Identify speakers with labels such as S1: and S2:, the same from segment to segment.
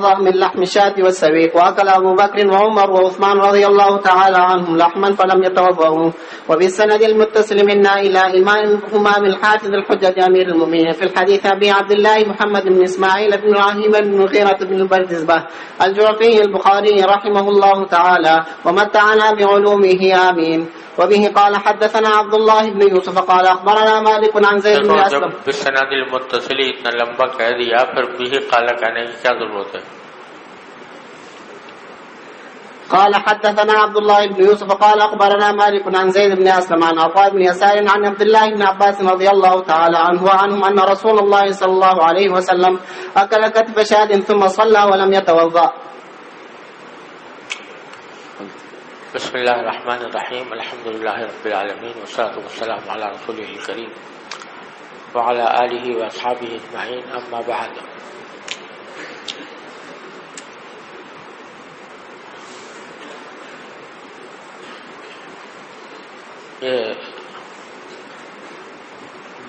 S1: الأفضل من لحم الشاة والسويق. وأكل أبو بكر وعمر وعثمان رضي الله تعالى عنهم لحما فلم يتوضأوا. وبالسند المتصل منا إلى إمام الحافظ الحجة أمير المؤمنين في الحديث أبي عبد الله محمد بن إسماعيل بن إبراهيم بن مغيرة بن البردزبة الجعفي البخاري رحمه الله تعالى ومتعنا بعلومه آمين. وبه قال حدثنا عبد الله بن يوسف قال أخبرنا مالك عن زيد بن أسلم.
S2: جب بالسند المتصل اتنا لمبا کہہ دیا پھر بھی قال کہنے کی کیا ضرورت ہے؟
S1: قال حدثنا عبد الله بن يوسف قال أخبرنا مالك عن زيد بن أسلم عن عطاء بن يسار عن عبد الله بن عباس رضي الله تعالى عنه وعنهم أن رسول الله صلى الله عليه وسلم أكل كتف شاة ثم صلى ولم يتوضأ.
S2: بسم اللہ الرحمن الرحیم الحمد للہ رب العالمین والصلاة والسلام علی رسولہ الکریم وعلی آلہ واصحابہ اجمعین اما بعد. یہ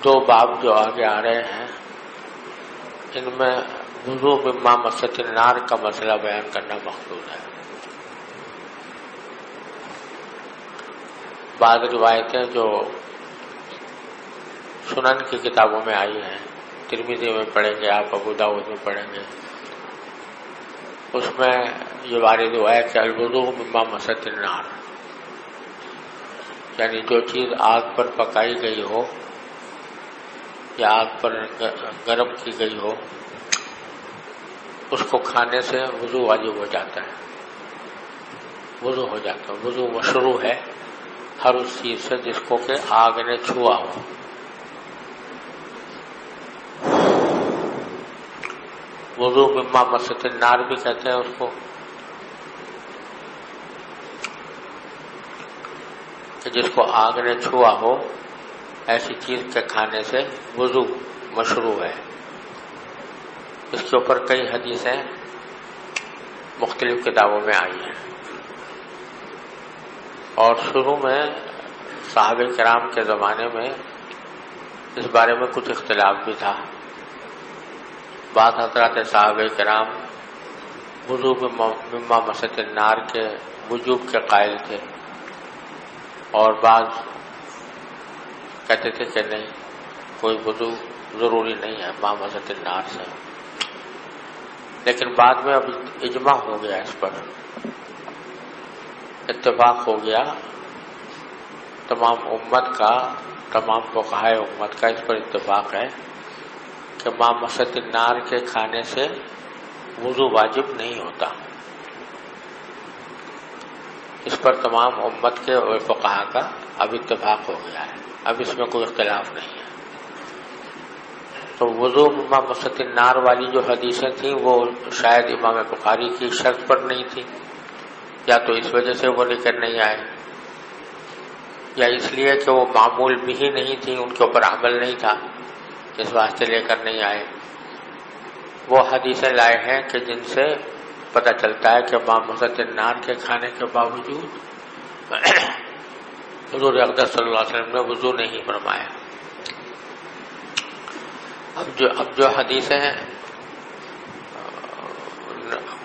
S2: دو باب جو آگے آ رہے ہیں ان میں وضو مما مست النار کا مسئلہ بیان کرنا مقصود ہے. بعض روایتیں جو سنن کی کتابوں میں آئی ہیں، ترمذی میں پڑھیں گے آپ، ابو داؤد میں پڑھیں گے، اس میں یہ وارد ہوا ہے کہ الوضوء مما مست النار، یعنی جو چیز آگ پر پکائی گئی ہو یا آگ پر گرم کی گئی ہو اس کو کھانے سے وضو واجب ہو جاتا ہے، وضو ہو جاتا ہے. وضو مشروع ہے ہر اس چیز سے جس کو کہ آگ نے چھوا ہو. وضو مما مست النار بھی کہتے ہیں اس کو، کہ جس کو آگ نے چھوا ہو ایسی چیز کے کھانے سے وضو مشروع ہے. اس کے اوپر کئی حدیثیں مختلف کتابوں میں آئی ہیں، اور شروع میں صحابہ کرام کے زمانے میں اس بارے میں کچھ اختلاف بھی تھا. بعض حضرات صحابہ کرام وضو مما مست النار کے وجوب کے قائل تھے، اور بعض کہتے تھے کہ نہیں، کوئی وضو ضروری نہیں ہے مما مست النار سے. لیکن بعد میں اب اجماع ہو گیا، اس پر اتفاق ہو گیا تمام امت کا، تمام فقہائے امت کا اس پر اتفاق ہے کہ ماں مست النار کے کھانے سے وضو واجب نہیں ہوتا. اس پر تمام امت کے اور فقہا کا اب اتفاق ہو گیا ہے، اب اس میں کوئی اختلاف نہیں ہے. تو وضو ماں مست النار والی جو حدیثیں تھیں وہ شاید امام بخاری کی شرط پر نہیں تھی، یا تو اس وجہ سے وہ لے کر نہیں آئے، یا اس لیے کہ وہ معمول بھی ہی نہیں تھی، ان کے اوپر عمل نہیں تھا، اس واسطے لے کر نہیں آئے. وہ حدیثیں لائے ہیں کہ جن سے پتہ چلتا ہے کہ ماں مست النار کے کھانے کے باوجود حضور اقدس صلی اللہ علیہ وسلم نے وضو نہیں فرمایا. اب جو حدیثیں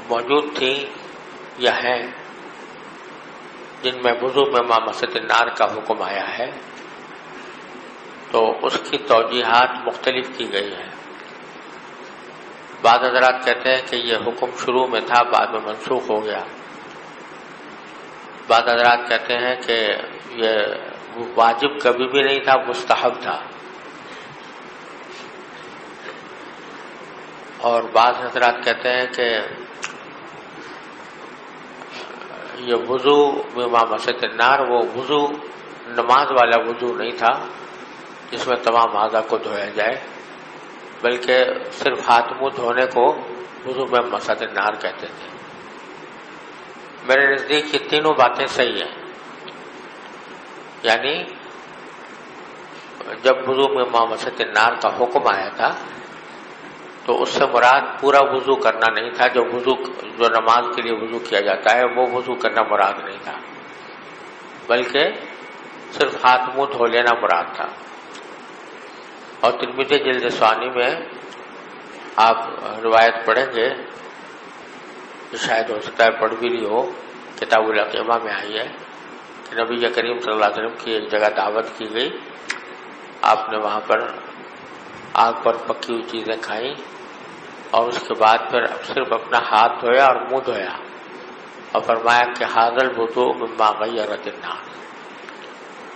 S2: موجود تھیں یا ہیں جن میں وضو میں ماں مست النار کا حکم آیا ہے، تو اس کی توجیحات مختلف کی گئی ہیں. بعض حضرات کہتے ہیں کہ یہ حکم شروع میں تھا، بعد میں منسوخ ہو گیا. بعض حضرات کہتے ہیں کہ یہ واجب کبھی بھی نہیں تھا، مستحب تھا. اور بعض حضرات کہتے ہیں کہ یہ وضو مما مست النار وہ وضو نماز والا وضو نہیں تھا جس میں تمام اعضاء کو دھویا جائے، بلکہ صرف ہاتھ منہ دھونے کو وضو میں مست النار کہتے تھے. میرے نزدیک یہ تینوں باتیں صحیح ہیں. یعنی جب وضو میں ماں مست النار کا حکم آیا تھا تو اس سے مراد پورا وضو کرنا نہیں تھا. جو نماز کے لیے وضو کیا جاتا ہے وہ وضو کرنا مراد نہیں تھا، بلکہ صرف ہاتھ منہ دھو لینا مراد تھا. اور ترمذی جلد ثانی میں آپ روایت پڑھیں گے شاید ہو سکتا ہے پڑھ بھی لی ہو، کتاب العقیمہ میں آئی ہے کہ نبی کریم صلی اللہ علیہ وسلم کی ایک جگہ دعوت کی گئی، آپ نے وہاں پر آگ پر پکی ہوئی چیزیں کھائیں اور اس کے بعد پھر صرف اپنا ہاتھ دھویا اور منہ دھویا اور فرمایا کہ ھذا الوضوء مما غیرت النار،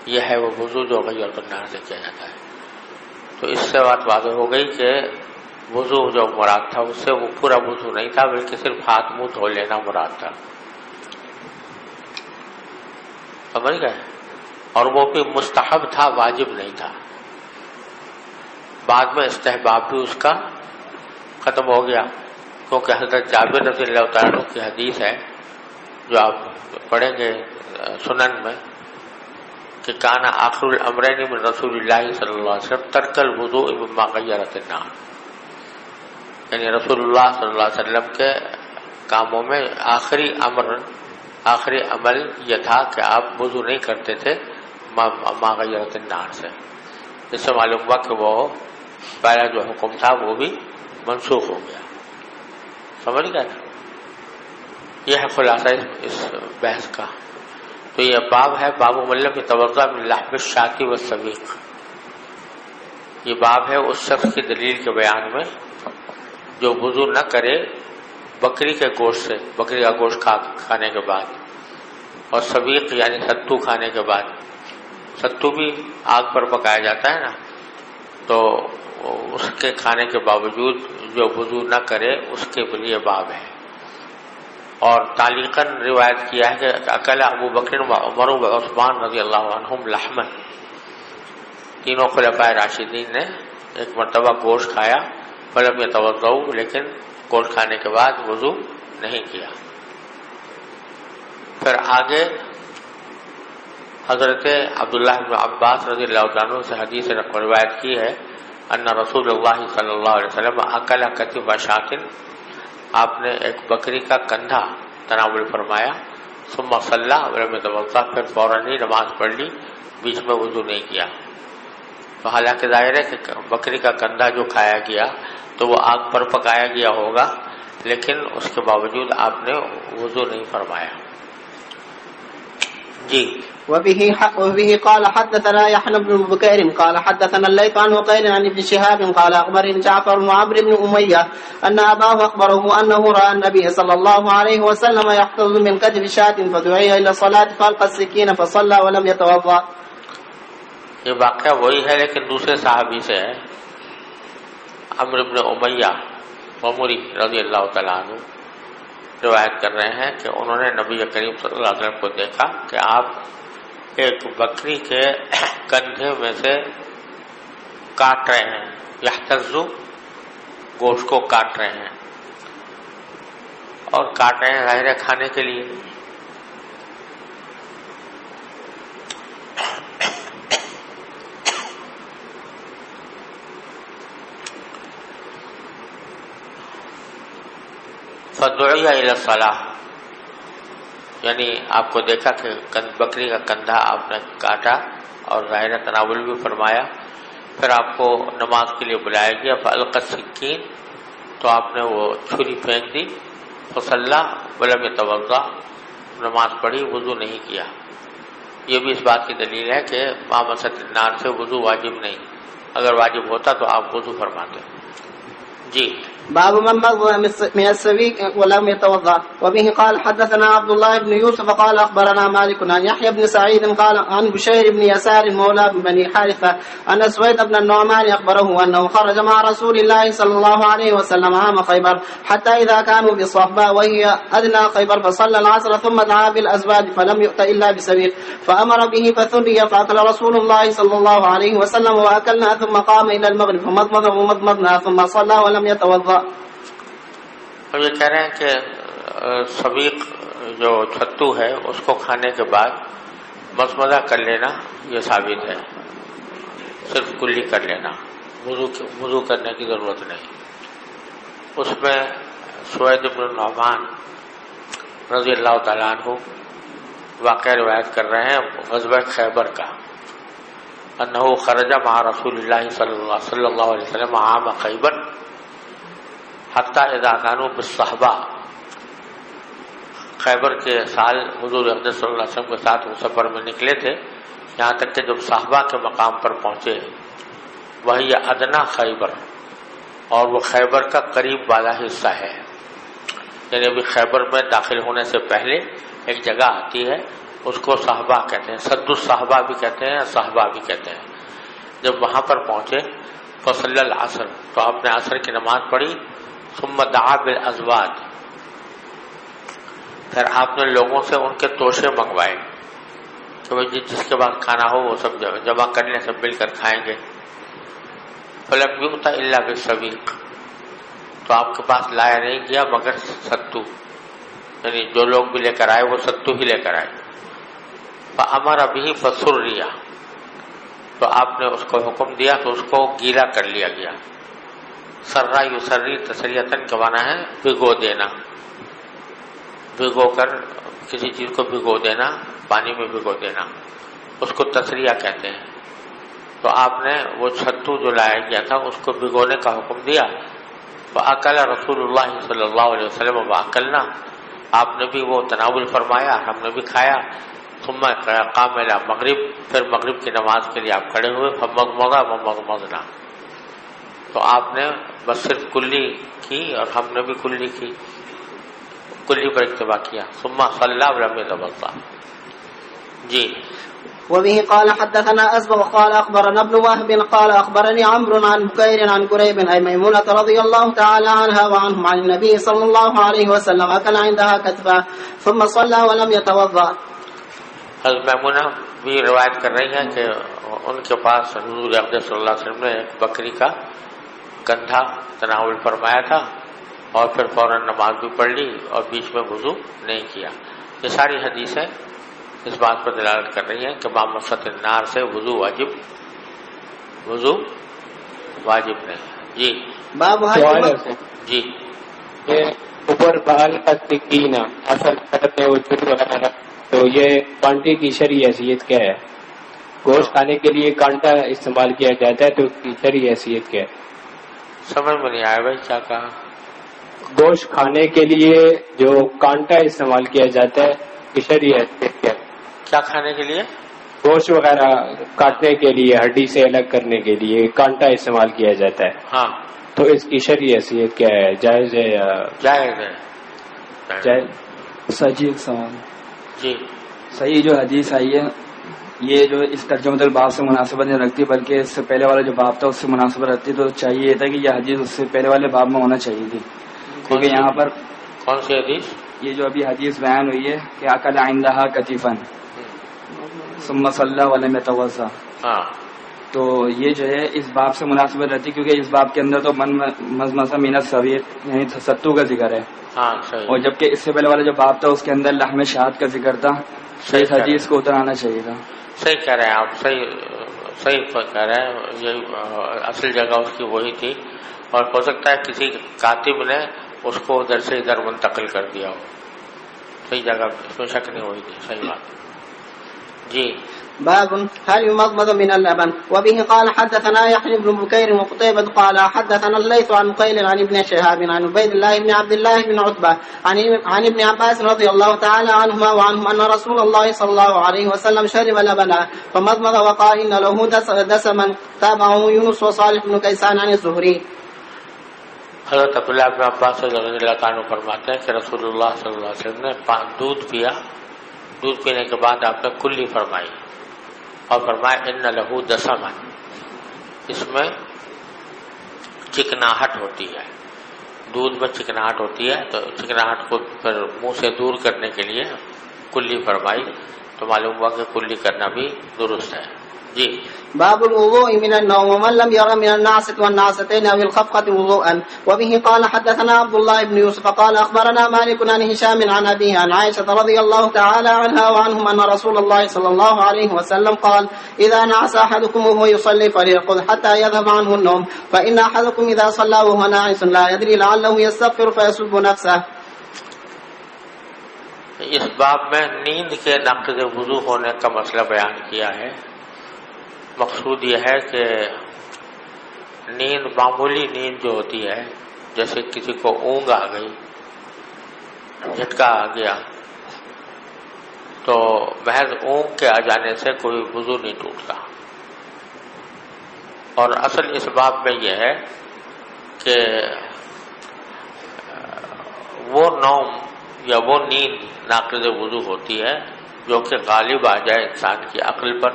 S2: یہ ہے وہ وضو جو غیرت النار سے کیا جاتا ہے۔ تو اس سے بات واضح ہو گئی کہ وضو جو مراد تھا اس سے وہ پورا وضو نہیں تھا، بلکہ صرف ہاتھ منہ دھو لینا مراد تھا، سمجھ گئے؟ اور وہ بھی مستحب تھا، واجب نہیں تھا۔ بعد میں استحباب بھی اس کا ختم ہو گیا، کیونکہ حضرت جابر رضی اللہ تعالیٰ عنہ کی حدیث ہے جو آپ پڑھیں گے سنن میں کہ کان آخر الامرین من رسول اللہ صلی اللہ علیہ وسلم ترک الوضوء مما غیرت النار، یعنی رسول اللہ صلی اللہ علیہ وسلم کے کاموں میں آخری عمل یہ تھا کہ آپ وضو نہیں کرتے تھے ما غیرت النار سے۔ اس سے معلوم ہوا کہ وہ پہلا جو حکم تھا وہ بھی منسوخ ہو گیا، سمجھ گئے؟ یہ ہے خلاصہ اس بحث کا۔ تو یہ باب ہے باب من لم یتوضأ من لحم الشاة والسویق، یہ باب ہے اس شخص کی دلیل کے بیان میں جو وضو نہ کرے بکری کے گوشت سے، بکری کا گوشت کھانے کے بعد، اور سویق یعنی ستو کھانے کے بعد۔ ستو بھی آگ پر پکایا جاتا ہے نا، تو اس کے کھانے کے باوجود جو وضو نہ کرے اس کے لیے باب ہے۔ اور تعلیقاً روایت کیا ہے کہ اکل ابو بکر و عمر و عثمان رضی اللہ عنہم لحمن، تینوں خلفائے راشدین نے ایک مرتبہ گوشت کھایا، فلم یتوضؤ، لیکن گوشت کھانے کے بعد وضو نہیں کیا۔ پھر آگے حضرت عبداللہ بن عباس رضی اللہ عنہ سے حدیث روایت کی ہے ان رسول اللہ صلی اللہ علیہ وسلم اکل کتف شاۃ، آپ نے ایک بکری کا کندھا تناول فرمایا، ثم صلی ولم یتوضأ، پھر فوراً ہی نماز پڑھ لی، بیچ میں وضو نہیں کیا۔ تو حالانکہ ظاہر ہے کہ بکری کا کندھا جو کھایا گیا تو وہ آگ پر پکایا گیا ہوگا، لیکن اس کے باوجود آپ نے وضو نہیں فرمایا۔ جی
S1: وبه قال حدثنا يحيى بن بكير قال حدثنا الليث عن عقيل عن ابن شهاب قال أخبرني جعفر بن عمرو بن أمية أن أباه أخبره أنه رأى النبي صلى الله عليه وسلم يحتض من كتف شاة فدعي إلى الصلاة فألقى السكين فصلى ولم يتوضأ۔
S2: یہ واقعہ وہی ہے لیکن دوسرے صحابی سے ہے، عمرو بن امیہ عمری رضی اللہ تعالیٰ عنہ روایت کر رہے ہیں کہ انہوں نے نبی کریم صلی اللہ علیہ وسلم کو دیکھا کہ آپ ایک بکری کے کندھے میں سے کاٹ رہے ہیں، یحتزو، گوشت کو کاٹ رہے ہیں، اور کاٹ رہے ہیں ظاہر ہے کھانے کے لیے۔ فدعی الی الصلاۃ، یعنی آپ کو دیکھا کہ بکری کا کندھا آپ نے کاٹا اور ظاہر تناول بھی فرمایا، پھر آپ کو نماز کے لیے بلایا گیا، فالقى السکین، تو آپ نے وہ چھری پھینک دی، فصلی ولم یتوضأ، نماز پڑھی، وضو نہیں کیا۔ یہ بھی اس بات کی دلیل ہے کہ ما مست النار سے وضو واجب نہیں، اگر واجب ہوتا تو آپ وضو فرماتے۔ جی
S1: باب من مضى من السويق ولم يتوضا، وبه قال حدثنا عبد الله بن يوسف قال اخبرنا مالك عن يحيى بن سعيد قال عن بشير بن يسار مولى بني حارثة ان سويد بن النعمان اخبره انه خرج مع رسول الله صلى الله عليه وسلم عام خيبر حتى اذا كانوا بالصحباء وهي ادنى خيبر فصلى العصر ثم دعا بالازواج فلم يؤت الا بسويق فامر به فثني فاكل رسول الله صلى الله عليه وسلم واكلنا ثم قام الى المغرب فمضمض ومضمضنا ثم صلى ولم يتوضا۔
S2: ہم یہ کہہ رہے ہیں کہ سویق جو چھتو ہے اس کو کھانے کے بعد مضمضہ کر لینا یہ ثابت ہے، صرف کلی کر لینا، وضو کرنے کی ضرورت نہیں۔ اس میں سوید بن نعمان رضی اللہ تعالیٰ عنہ واقعہ روایت کر رہے ہیں غزوہ خیبر کا، انہو خرج مع رسول اللہ صلی اللہ علیہ وسلم عام خیبر حتی اذا کانوا بالصحبہ، خیبر کے سال حضور اقدس صلی اللہ علیہ وسلم کے ساتھ وہ سفر میں نکلے تھے، یہاں تک کہ جب صحابہ کے مقام پر پہنچے، وہی ادنا خیبر، اور وہ خیبر کا قریب والا حصہ ہے، یعنی ابھی خیبر میں داخل ہونے سے پہلے ایک جگہ آتی ہے، اس کو صحابہ کہتے ہیں، سد الصحابہ بھی کہتے ہیں، صحابہ بھی کہتے ہیں۔ جب وہاں پر پہنچے فصلی العصر، تو آپ نے عصر کی نماز پڑھی، ثم دعا بالازواج، پھر آپ نے لوگوں سے ان کے توشے منگوائے کہ وہ جس کے بعد کھانا ہو وہ سب جمع کر لیں، سب مل کر کھائیں گے۔ فلم یؤت الا بالسویق، تو آپ کے پاس لایا نہیں گیا مگر ستو، یعنی جو لوگ بھی لے کر آئے وہ ستو ہی لے کر آئے۔ فامر به فسریا، تو آپ نے اس کو حکم دیا تو اس کو گیلا کر لیا گیا۔ سرا یسری تسریتن کا معنی ہے بھگو دینا، بھگو کر کسی چیز کو بھگو دینا، پانی میں بھگو دینا، اس کو تسریہ کہتے ہیں۔ تو آپ نے وہ ستو جو لایا گیا تھا اس کو بھگونے کا حکم دیا۔ فاکل رسول اللہ صلی اللہ علیہ وسلم واکلنا، آپ نے بھی وہ تناول فرمایا، ہم نے بھی کھایا۔ ثم قام الى مغرب، پھر مغرب کی نماز کے لیے آپ کھڑے ہوئے۔ فمضمضنا، تو آپ نے بس صرف کلی کی اور ہم نے بھی کلی کی، کلی پر اکتفا کیا۔ ثم صلی ولم يتوضا۔ جی
S1: وبه قال حدثنا أسبغ قال أخبرنا ابن وهب قال أخبرني عمرو عن بكير عن كريب أي ميمونة رضي الله تعالى عنها وعنهم عن النبي صلى الله عليه وسلم أكل عندها كتفا ثم صلى ولم يتوضأ۔
S2: حضرت میمونہ بھی روایت کر رہی ہیں کہ ان کے پاس حضور اقدس صلی اللہ علیہ وسلم نے ایک بکری کا کندھا تناول فرمایا تھا اور پھر فوراً نماز بھی پڑھ لی اور بیچ میں وضو نہیں کیا۔ یہ ساری حدیثیں اس بات پر دلالت کر رہی ہیں کہ مامست النار سے وضو واجب نہیں۔ جی
S1: باب
S2: جی
S3: یہ اوپر بال تکینہ اصل کرتے وہ چھری وغیرہ، تو یہ کانٹے کی شرعی حیثیت کیا ہے؟ گوشت کھانے کے لیے کانٹا استعمال کیا جاتا ہے تو اس کی شرعی حیثیت کیا ہے؟
S2: سمجھ میں نہیں آیا بھائی کیا کہا؟
S3: گوشت کھانے کے لیے جو کانٹا استعمال کیا جاتا ہے اس کی شرعی حیثیت کیا ہے؟
S2: کیا کھانے کے لیے؟
S3: گوشت وغیرہ کاٹنے کے لیے، ہڈی سے الگ کرنے کے لیے کانٹا استعمال کیا جاتا ہے،
S2: ہاں،
S3: تو اس کی شرعی حیثیت کیا ہے؟ جائز ہے یا
S2: جائز ہے؟
S3: جائز؟
S4: صحیح سوال۔
S2: جی
S4: صحیح جو حدیث آئی ہے یہ جو اس ترجمۃ الباب سے مناسبت نہیں رکھتی بلکہ اس سے پہلے والا جو باب تھا اس سے مناسبت رکھتی، تو چاہیے یہ تھا کہ یہ حدیث اس سے پہلے والے باب میں ہونا چاہیے تھی، کیونکہ یہاں پر
S2: کون سی حدیث؟
S4: یہ جو ابھی حدیث بیان ہوئی ہے کہ اکل عندها کتفن ثم صلی ولم يتوضا،
S2: ہاں،
S4: تو یہ جو ہے اس باب سے مناسبت رہتی کیونکہ اس باب کے اندر تو مزمزہ من السویق یعنی ستو کا ذکر ہے،
S2: ہاں صحیح،
S4: اور جبکہ اس سے پہلے والا جو باب تھا اس کے اندر لحم شہاد کا ذکر تھا، تو اس حدیث کو اتر آنا چاہیے تھا۔
S2: صحیح کہہ رہے ہیں آپ، صحیح کہہ رہے ہیں، یہ اصل جگہ اس کی وہی تھی، اور ہو سکتا ہے کسی کاتب نے اس کو ادھر سے ادھر منتقل کر دیا ہو، صحیح جگہ اس میں شک نہیں ہوئی تھی، صحیح بات۔ جی
S1: باب هل يمضمض من اللبن. وبه قال حدثنا يحيى بن بكير وقتيبة قال حدثنا الليث عن قيل عن ابن شهاب عن عبيد الله بن عبد الله بن عتبة عن ابن عباس رضي الله تعالى عنهما وعنهم أن رسول الله صلى الله عليه وسلم شرب لبنا فمضمض وقال إن له دسما تابعه يونس وصالح بن كيسان عن الزهري۔
S2: حضرت عبداللہ بن عباس رضی اللہ تعالیٰ عنہ فرماتے ہیں کہ رسول اللہ صلی اللہ علیہ وسلم نے دودھ پیا، دودھ پینے کے بعد آپ نے کلی فرمائی اور فرمایا ان لہو دسما، اس میں چکناہٹ ہوتی ہے، دودھ میں چکناہٹ ہوتی ہے، تو چکناہٹ کو پھر منہ سے دور کرنے کے لیے کلی فرمائی، تو معلوم ہوا کہ کلی کرنا بھی درست ہے۔ جی
S1: باب الوضوء من النوم ومن لم ير من النعسة والنعستين أو الخفقة وضوءا. وبه قال حدثنا عبد الله بن يوسف قال أخبرنا مالك عن هشام عن أبيه عن عائشة رضي الله تعالى عنها وعنهم أن رسول الله صلى الله عليه وسلم قال إذا نعس أحدكم وهو يصلي فليرقد حتى يذهب عنه النوم فإن أحدكم إذا صلى وهو ناعس لا يدري لعله يستغفر فيسب نفسه۔
S2: اس باب میں نیند کے ناقض وضو ہونے کا مسئلہ بیان کیا ہے۔ مقصود یہ ہے کہ نیند، معمولی نیند جو ہوتی ہے، جیسے کسی کو اونگ آ گئی، جھٹکا آ گیا، تو محض اونگ کے آ جانے سے کوئی وضو نہیں ٹوٹتا. اور اصل اس باب میں یہ ہے کہ وہ نوم یا وہ نیند ناقض وضو ہوتی ہے جو کہ غالب آ جائے انسان کی عقل پر،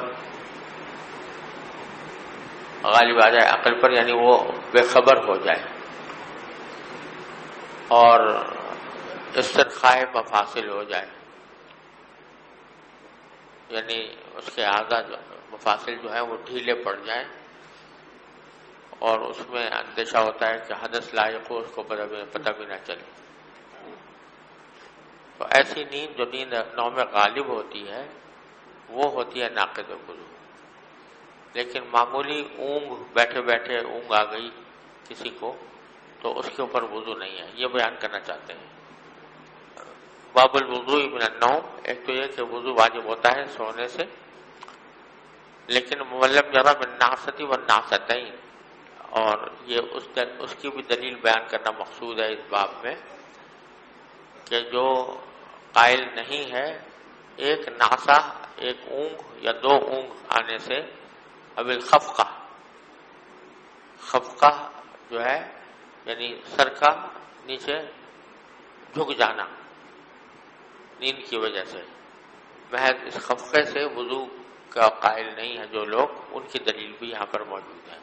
S2: غالب آ جائے عقل پر، یعنی وہ بے خبر ہو جائے اور استرخاء مفاصل ہو جائے، یعنی اس کے اعضاء مفاصل جو ہیں وہ ڈھیلے پڑ جائیں اور اس میں اندیشہ ہوتا ہے کہ حدث لاحق ہو، اس کو پتہ بھی نہ چلے. تو ایسی نیند جو نیند نوم غالب ہوتی ہے وہ ہوتی ہے ناقض وضو. لیکن معمولی اونگ، بیٹھے بیٹھے اونگ آ گئی کسی کو، تو اس کے اوپر وضو نہیں ہے. یہ بیان کرنا چاہتے ہیں. باب الوضوء من النوم، ایک تو یہ کہ وضو واجب ہوتا ہے سونے سے، لیکن مولم یرا من نعستی والنعستین، اور یہ اس کی بھی دلیل بیان کرنا مقصود ہے اس باب میں کہ جو قائل نہیں ہے ایک نعسہ، ایک اونگ یا دو اونگ آنے سے، اب الخفقہ، خفقہ جو ہے یعنی سر کا نیچے جھک جانا نیند کی وجہ سے، محض اس خفقے سے وضو کا قائل نہیں ہے جو لوگ، ان کی دلیل بھی یہاں پر موجود ہے.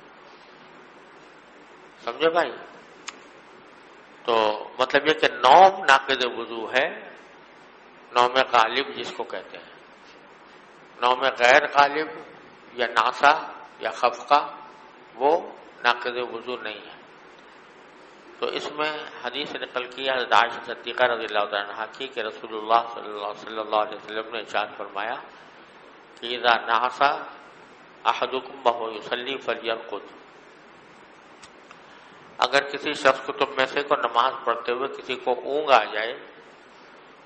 S2: سمجھے بھائی؟ تو مطلب یہ کہ نوم ناقض وضو ہے، نوم غالب جس کو کہتے ہیں. نوم غیر غالب یا نعسہ یا خفقہ وہ ناقض وضو نہیں ہے. تو اس میں حدیث نقل کیا حضرت عائشہ صدیقہ رضی اللہ تعالیٰ عنہا کی کہ رسول اللہ صلی اللہ علیہ وسلم نے ارشاد فرمایا کہ اذا نعس احدکم وهو یصلی فلیرقد، اگر کسی شخص کو تم میں سے کو نماز پڑھتے ہوئے کسی کو اونگ آ جائے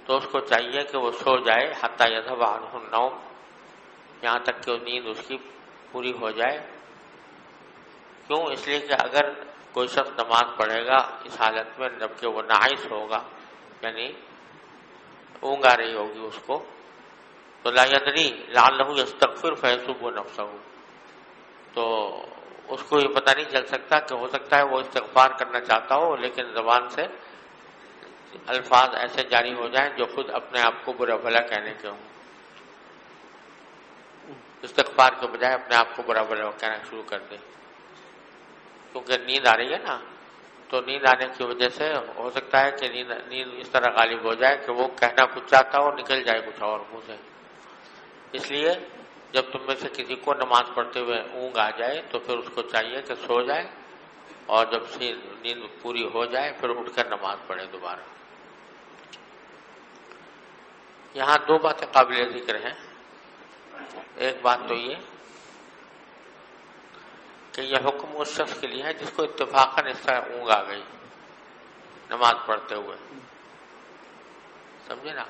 S2: تو اس کو چاہیے کہ وہ سو جائے، حتی یذهب عنہ النوم، یہاں تک کہ نیند اس کی پوری ہو جائے. کیوں؟ اس لیے کہ اگر کوئی شخص نماز پڑھے گا اس حالت میں جبکہ وہ ناعس ہوگا، یعنی اونگ آ رہی ہوگی اس کو، تو لا یدری لعلہ یستغفر فیسب نفسہ، تو اس کو یہ پتہ نہیں چل سکتا کہ ہو سکتا ہے وہ استغفار کرنا چاہتا ہو لیکن زبان سے الفاظ ایسے جاری ہو جائیں جو خود اپنے آپ کو برا بھلا کہنے کے ہوں. استغفار کے بجائے اپنے آپ کو برا بھلا کہنا شروع کر دے، کیونکہ نیند آ رہی ہے نا. تو نیند آنے کی وجہ سے ہو سکتا ہے کہ نیند اس طرح غالب ہو جائے کہ وہ کہنا کچھ چاہتا ہو نکل جائے کچھ اور منہ سے. اس لیے جب تم میں سے کسی کو نماز پڑھتے ہوئے اونگ آ جائے تو پھر اس کو چاہیے کہ سو جائے اور جب سے نیند پوری ہو جائے پھر اٹھ کر نماز پڑھے دوبارہ. یہاں دو باتیں قابل ذکر ہیں. ایک بات تو یہ کہ یہ حکم اس شخص کے لیے ہے جس کو اتفاقاً اس طرح اونگ آ گئی نماز پڑھتے ہوئے، سمجھے نا.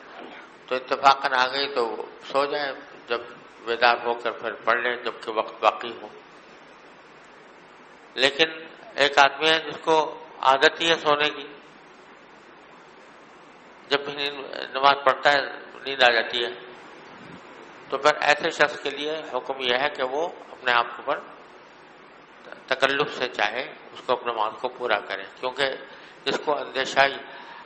S2: تو اتفاقاً آ گئی تو سو جائے، جب بیدار ہو کر پھر پڑھ لیں جبکہ وقت باقی ہو. لیکن ایک آدمی ہے جس کو عادت ہی ہے سونے کی، جب بھی نماز پڑھتا ہے نیند آ جاتی ہے، تو پھر ایسے شخص کے لیے حکم یہ ہے کہ وہ اپنے آپ پر تکلف سے چاہے اس کو اپنے نماز کو پورا کرے. کیونکہ جس کو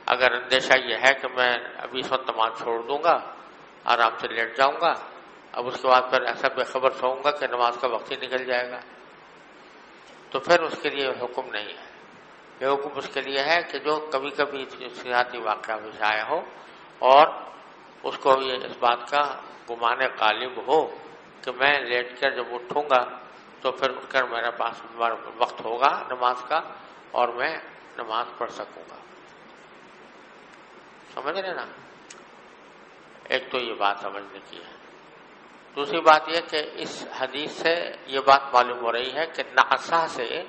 S2: اگر اندیشہ یہ ہے کہ میں ابھی اس وقت نماز چھوڑ دوں گا، آرام سے لیٹ جاؤں گا، اب اس کے بعد پھر ایسا بے خبر سوؤں گا کہ نماز کا وقت ہی نکل جائے گا، تو پھر اس کے لیے حکم نہیں ہے. یہ حکم اس کے لیے ہے کہ جو کبھی کبھی سیاحتی واقعہ پیش آیا ہو اور اس کو یہ اس بات کا گمان غالب ہو کہ میں لیٹ کر جب اٹھوں گا تو پھر اٹھ کر میرے پاس وقت ہوگا نماز کا اور میں نماز پڑھ سکوں گا. سمجھ رہے نا؟ ایک تو یہ بات سمجھنے کی ہے. دوسری بات یہ کہ اس حدیث سے یہ بات معلوم ہو رہی ہے کہ نعسہ سے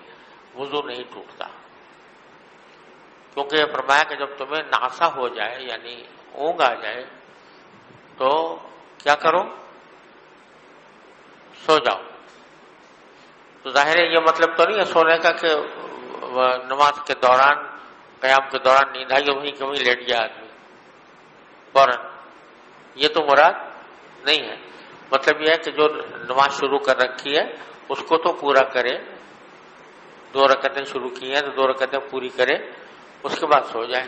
S2: وضو نہیں ٹوٹتا، کیونکہ یہ فرمایا کہ جب تمہیں نعسہ ہو جائے یعنی اونگ آ جائے تو کیا کرو؟ سو جاؤ. تو ظاہر ہے یہ مطلب تو نہیں ہے سونے کا کہ نماز کے دوران، قیام کے دوران نیند آئی وہیں کہ وہیں لیٹ گیا آدمی فوراً. یہ تو مراد نہیں ہے. مطلب یہ ہے کہ جو نماز شروع کر رکھی ہے اس کو تو پورا کرے. 2 رکعتیں شروع کی ہیں تو 2 رکعتیں پوری کرے, اس کے بعد سو جائے.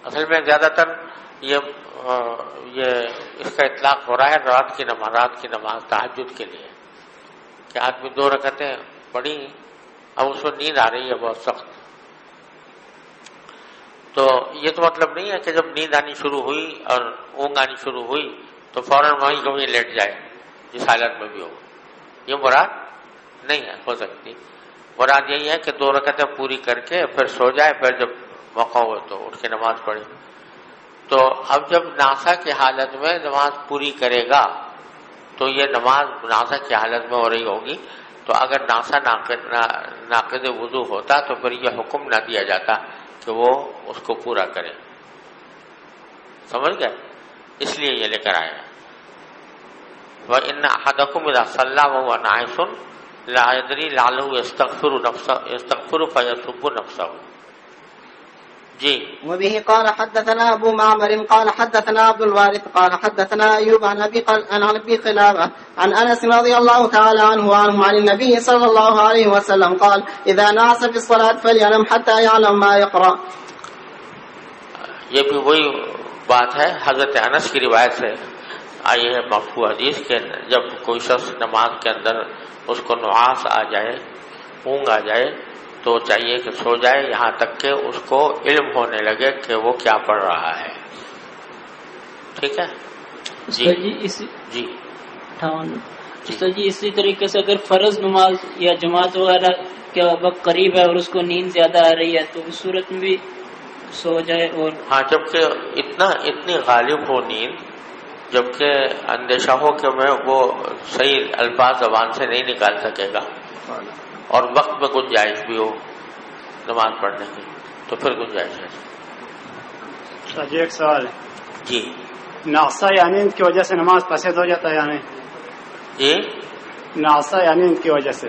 S2: اصل میں زیادہ تر یہ اس کا اطلاق ہو رہا ہے رات کی نماز تہجد کے لیے, کہ آدمی 2 رکعتیں پڑھی, اب اس میں نیند آ رہی ہے بہت سخت, تو یہ تو مطلب نہیں ہے کہ جب نیند آنی شروع ہوئی اور اونگ آنی شروع ہوئی تو فوراً وہیں لیٹ جائے جس حالت میں بھی ہو. یہ مراد نہیں ہے, ہو سکتی. مراد یہی ہے کہ 2 رکعتیں پوری کر کے پھر سو جائے, پھر جب موقع ہو تو اٹھ کے نماز پڑھے. تو اب جب ناسا کی حالت میں نماز پوری کرے گا تو یہ نماز ناسا کی حالت میں ہو رہی ہوگی, تو اگر ناسا ناقض وضو ہوتا تو پھر یہ حکم نہ دیا جاتا کہ وہ اس کو پورا کرے. سمجھ گئے؟ اس لیے یہ لے کر آیا. وَإِنَّ أَحَدَكُمْ إِذَا صَلَّىٰ وَهُوَ نَاعِسٌ لَا يَدْرِي لَعَلَّهُ يَسْتَغْفِرُ فَيَسُبُّ نَفْسَهُ. جی.
S1: وبه قال حدثنا أبو معمر قال حدثنا عبد الوارث قال حدثنا أيوب عن أبي قلابة عن أنس رضي الله تعالى عنه عن النبي صلى الله عليه وسلم قال إذا نعس في الصلاة فلينم حتى يعلم ما يقرأ.
S2: یہ بھی وہی بات ہے حضرت انس کی روایت سے آئی ہے مرفوع حدیث کہ جب کوئی شخص نماز کے اندر اس کو نعاس آ جائے, اونگ آ جائے, تو چاہیے کہ سو جائے یہاں تک کہ اس کو علم ہونے لگے کہ وہ کیا پڑھ رہا ہے. ٹھیک ہے جی. جی
S5: جی اسی طریقے سے اگر فرض نماز یا جماعت وغیرہ کے وقت قریب ہے اور اس کو نیند زیادہ آ رہی ہے تو اس صورت میں بھی سو جائے. اور
S2: ہاں, جبکہ اتنی غالب ہو نیند, جبکہ اندیشہ ہو کہ میں وہ صحیح الفاظ زبان سے نہیں نکال سکے گا اور وقت میں گنجائش بھی ہو نماز پڑھنے کی تو پھر گنجائش ہے.
S6: جی ایک سوال ہے.
S2: جی.
S6: ناسا یا نیند کی وجہ سے نماز فاسد ہو جاتا ہے یا نہیں؟
S2: جی.
S6: ناسا یا نیند کی وجہ سے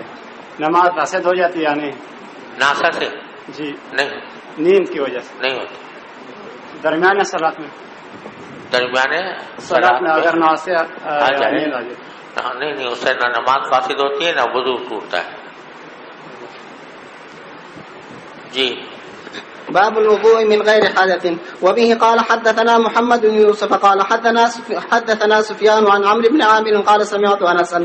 S6: نماز فاسد ہو جاتی ہے یا نہیں؟
S2: ناسا سے
S6: جی
S2: نہیں,
S6: نیند کی وجہ سے
S2: نہیں ہوتی.
S6: درمیان صلاۃ میں اگر ناسا نیند آ جائے
S2: نہیں, اس سے نہ نماز فاسد ہوتی ہے نہ وضو ٹوٹتا ہے. جی.
S1: باب الوضوء من غير حدث. وبه قال حدثنا محمد بن يوسف قال حدثنا سفيان عن عمرو بن عامر قال سمعت انسا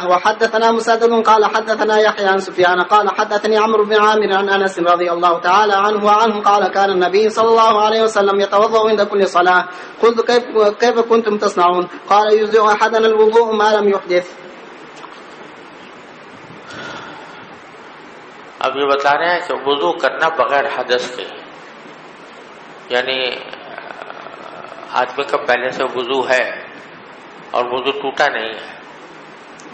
S1: وحدثنا مسدد قال حدثنا يحيى عن سفيان قال حدثني عمرو بن عامر عن انس رضي الله تعالى عنه قال كان النبي صلى الله عليه وسلم يتوضا عند كل صلاه. قلت كيف كنتم تصنعون؟ قال يجزئ احدنا الوضوء ما لم يحدث.
S2: اب یہ بتا رہے ہیں کہ وضو کرنا بغیر حدث کے, یعنی آدمی کا پہلے سے وضو ہے اور وضو ٹوٹا نہیں ہے,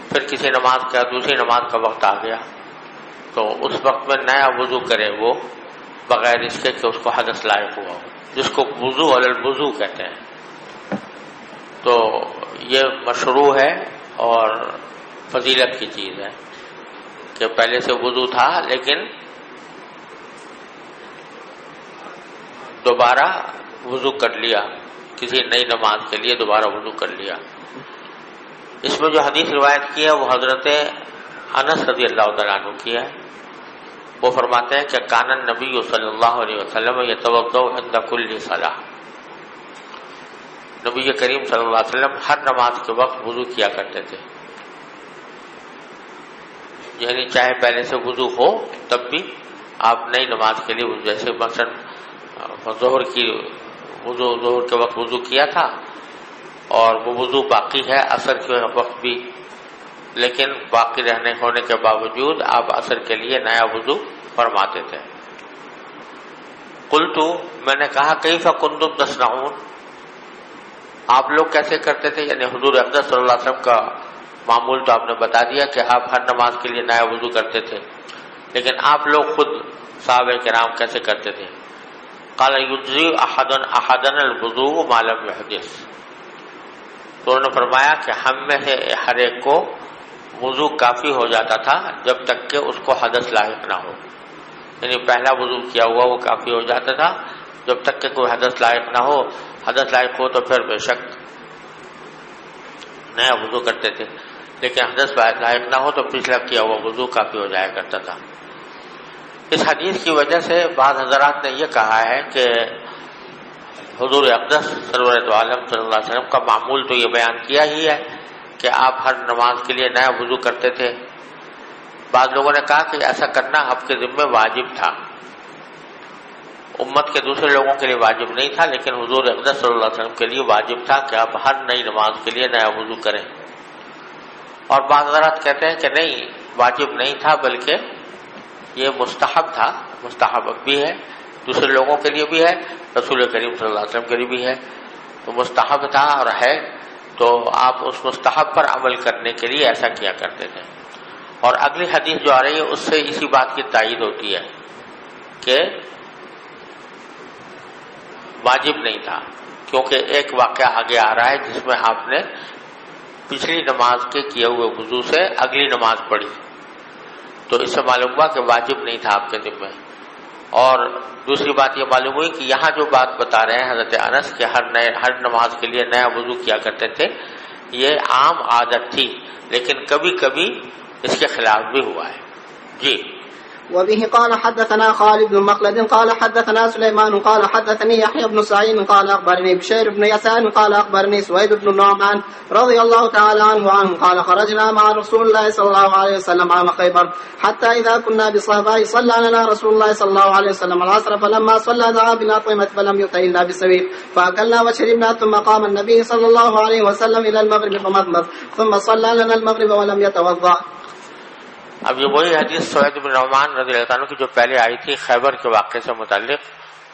S2: پھر کسی نماز کا دوسری نماز کا وقت آ گیا تو اس وقت میں نیا وضو کرے وہ بغیر اس کے کہ اس کو حدث لائق ہوا ہو, جس کو وضو علی الوضو کہتے ہیں. تو یہ مشروع ہے اور فضیلت کی چیز ہے کہ پہلے سے وضو تھا لیکن دوبارہ وضو کر لیا, کسی نئی نماز کے لیے دوبارہ وضو کر لیا. اس میں جو حدیث روایت کی ہے وہ حضرت انس رضی اللہ تعالیٰ عنہ کی ہے. وہ فرماتے ہیں کہ کان النبی صلی اللہ علیہ وسلم یتوضا عند کل صلاۃ. نبی کریم صلی اللہ علیہ وسلم ہر نماز کے وقت وضو کیا کرتے تھے, یعنی چاہے پہلے سے وضو ہو تب بھی آپ نئی نماز کے لیے, جیسے مثلا ظہر کے وقت وضو کیا تھا اور وہ وضو باقی ہے عصر کے وقت بھی, لیکن باقی ہونے کے باوجود آپ عصر کے لیے نیا وضو فرماتے تھے. قلت, میں نے کہا کیف کنتم تصنعون, آپ لوگ کیسے کرتے تھے؟ یعنی حضور اقدس صلی اللہ علیہ وسلم کا معمول تو آپ نے بتا دیا کہ آپ ہر نماز کے لیے نیا وضو کرتے تھے, لیکن آپ لوگ خود صحابہ کرام کیسے کرتے تھے؟ قال یجزی احدنا الوضوء ما لم يحدث. تو انہوں نے فرمایا کہ ہم میں سے ہر ایک کو وضو کافی ہو جاتا تھا جب تک کہ اس کو حدث لاحق نہ ہو, یعنی پہلا وضو کیا ہوا وہ کافی ہو جاتا تھا جب تک کہ کوئی حدث لاحق نہ ہو. حدث لاحق ہو تو پھر بے شک نیا وضو کرتے تھے، لیکن حدث لاحق نہ ہو تو پچھلا کیا ہوا وضو کافی ہو جایا کرتا تھا۔ اس حدیث کی وجہ سے بعض حضرات نے یہ کہا ہے کہ حضور اقدس سرورت عالم صلی اللہ علیہ وسلم کا معمول تو یہ بیان کیا ہی ہے کہ آپ ہر نماز کے لیے نیا وضو کرتے تھے۔ بعض لوگوں نے کہا کہ ایسا کرنا آپ کے ذمہ واجب تھا، امت کے دوسرے لوگوں کے لیے واجب نہیں تھا، لیکن حضور اقدس صلی اللہ علیہ وسلم کے لیے واجب تھا کہ آپ ہر نئی نماز کے لیے نیا وضو کریں۔ اور بعض حضرات کہتے ہیں کہ نہیں، واجب نہیں تھا بلکہ یہ مستحب تھا، مستحب بھی ہے، دوسرے لوگوں کے لیے بھی ہے، رسول کریم صلی اللہ علیہ وسلم کے لیے بھی ہے، تو مستحب تھا اور ہے، تو آپ اس مستحب پر عمل کرنے کے لیے ایسا کیا کرتے تھے۔ اور اگلی حدیث جو آ رہی ہے اس سے اسی بات کی تائید ہوتی ہے کہ واجب نہیں تھا، کیونکہ ایک واقعہ آگے آ رہا ہے جس میں آپ نے پچھلی نماز کے کیے ہوئے وضو سے اگلی نماز پڑھی، تو اس سے معلوم ہوا کہ واجب نہیں تھا آپ کے ذمہ۔ اور دوسری بات یہ معلوم ہوئی کہ یہاں جو بات بتا رہے ہیں حضرت انس کہ ہر نماز کے لیے نیا وضو کیا کرتے تھے، یہ عام عادت تھی، لیکن کبھی کبھی اس کے خلاف بھی ہوا ہے۔ جی۔
S1: وبه قال حدثنا خالد بن مخلد قال حدثنا سليمان قال حدثني يحيى بن سعيد قال أخبرني بشير بن يسار قال أخبرني سويد بن النعمان رضي الله تعالى عنه قال خرجنا مع رسول الله صلى الله عليه وسلم عام خيبر حتى إذا كنا بصهباء صلى لنا رسول الله صلى الله عليه وسلم العصر فلما صلى دعا بالأطعمة فلم يؤت إلا بالسويق فأكلنا وشربنا ثم قام النبي صلى الله عليه وسلم إلى المغرب فمضمض ثم صلى لنا المغرب ولم يتوضأ۔
S2: اب یہ وہی حدیث سوید بن نعمان رضی اللہ عنہ کی جو پہلے آئی تھی خیبر کے واقعے سے متعلق،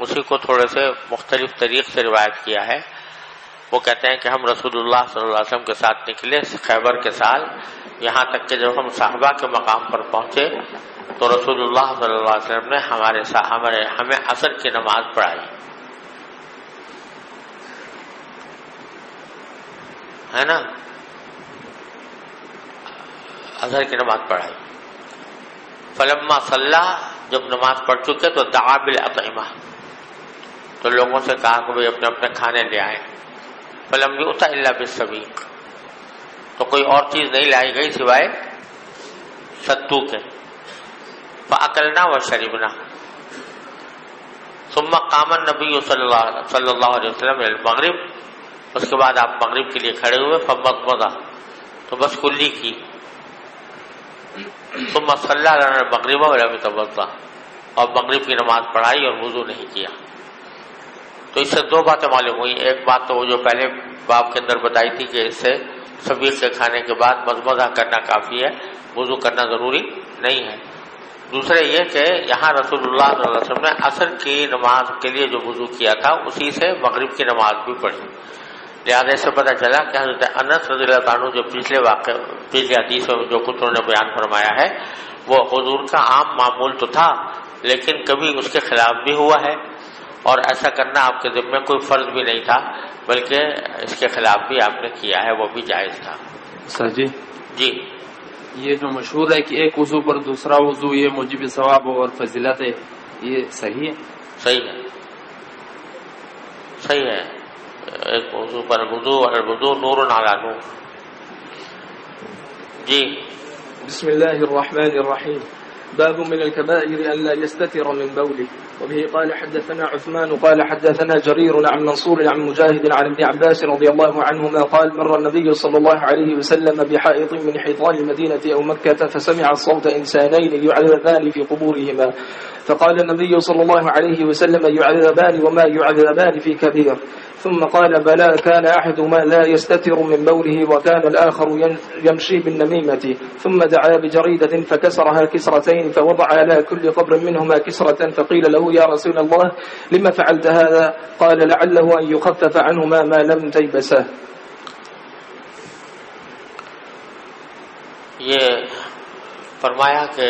S2: اسی کو تھوڑے سے مختلف طریق سے روایت کیا ہے۔ وہ کہتے ہیں کہ ہم رسول اللہ صلی اللہ علیہ وسلم کے ساتھ نکلے خیبر کے سال، یہاں تک کہ جب ہم صحابہ کے مقام پر پہنچے تو رسول اللہ صلی اللہ علیہ وسلم نے ہمیں عصر کی نماز پڑھائی، ہے نا، عصر کی نماز پڑھائی۔ فلما صلی، جب نماز پڑھ چکے تو دعا بالاطعمہ، تو لوگوں سے کہا کہ بھائی اپنے اپنے کھانے لے آئیں۔ فلم یؤت الا بالسویق، تو کوئی اور چیز نہیں لائی گئی سوائے ستو کے۔ فاکلنا وشربنا ثم قام النبی صلی اللہ علیہ وسلم الی المغرب، اس کے بعد آپ مغرب کے لیے کھڑے ہوئے، فمضمض، تو بس کلی کی، ثم صلی لنا المغرب ولم يتوضا، اور مغرب کی نماز پڑھائی اور وضو نہیں کیا۔ تو اس سے دو باتیں معلوم ہوئی، ایک بات تو وہ جو پہلے باب کے اندر بتائی تھی کہ اس سے سبیق کے کھانے کے بعد مضمضہ کرنا کافی ہے، وضو کرنا ضروری نہیں ہے۔ دوسرے یہ کہ یہاں رسول اللہ صلی اللہ علیہ وسلم نے عصر کی نماز کے لیے جو وضو کیا تھا اسی سے مغرب کی نماز بھی پڑھی، لہٰذا سے پتہ چلا کہ حضرت انس رضی اللہ عنہ جو پچھلے حدیث میں جو کچھ انہوں نے بیان فرمایا ہے وہ حضور کا عام معمول تو تھا، لیکن کبھی اس کے خلاف بھی ہوا ہے، اور ایسا کرنا آپ کے ذمہ کوئی فرض بھی نہیں تھا بلکہ اس کے خلاف بھی آپ نے کیا ہے، وہ بھی جائز تھا۔
S7: سر جی،
S2: یہ
S7: جو مشہور ہے کہ ایک وضو پر دوسرا وضو یہ موجب ثواب اور فضیلت ہے، یہ صحیح ہے؟
S2: صحیح ہے، ایک وضو پر وضو اور وضو نور علی نور۔ جی۔
S8: بسم الله الرحمن الرحيم. باب من الكبائر أن لا يستتر من بوله. وبه قال حدثنا عثمان قال حدثنا جرير عن منصور عن مجاهد عن ابن عباس رضي الله عنهما قال مر النبي صلى الله عليه وسلم بحائط من حيطان المدينة أو مكة فسمع صوت إنسانين يعذبان في قبورهما فقال النبي صلى الله عليه وسلم يعذبان وما يعذبان في كبير ثم قال بلى كان أحدهما لا يستتر من بوله وكان الآخر يمشي بالنميمة ثم دعا بجريدة فكسرها كسرتين فوضع على كل قبر منهما كسرة فقيل له يا رسول الله لما فعلت هذا قال لعله أن يخفف عنهما ما لم تيبسه۔
S2: یہ فرمایا کہ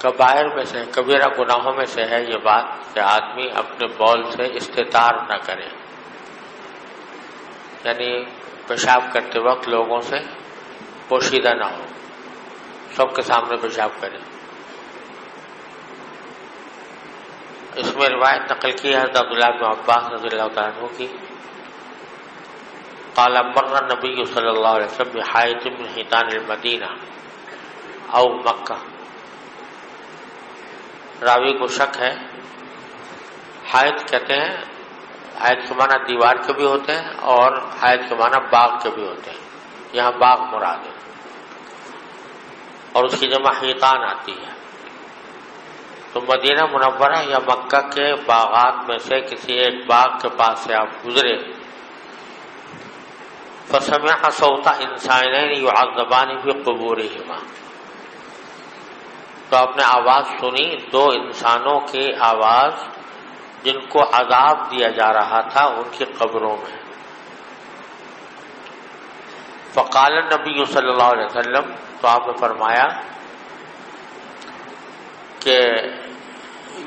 S2: کبائر میں سے، کبیرہ گناہوں میں سے ہے یہ بات کہ آدمی اپنے بول سے استتار نہ کرے، یعنی پیشاب کرتے وقت لوگوں سے پوشیدہ نہ ہو، سب کے سامنے پیشاب کرے۔ اس میں روایت نقل کی ہے حضرت عبداللہ بن عباس رضی اللہ تعالیٰ عنہ کی قال مر النبی صلی اللہ علیہ وسلم بحائط من حیطان المدینہ او مکہ. راوی کو شک ہے. حائط کہتے ہیں، حائط کے معنی دیوار کے بھی ہوتے ہیں اور حائط کے معنی باغ کے بھی ہوتے ہیں. یہاں باغ مراد ہے اور اس کی جمع حیطان آتی ہے. تو مدینہ منورہ یا مکہ کے باغات میں سے کسی ایک باغ کے پاس سے آپ گزرے. فسمع صوت انسانین یعذبان فی قبورہما، تو آپ نے آواز سنی دو انسانوں کی آواز جن کو عذاب دیا جا رہا تھا ان کی قبروں میں. فقال النبی صلی اللہ علیہ وسلم، تو آپ نے فرمایا کہ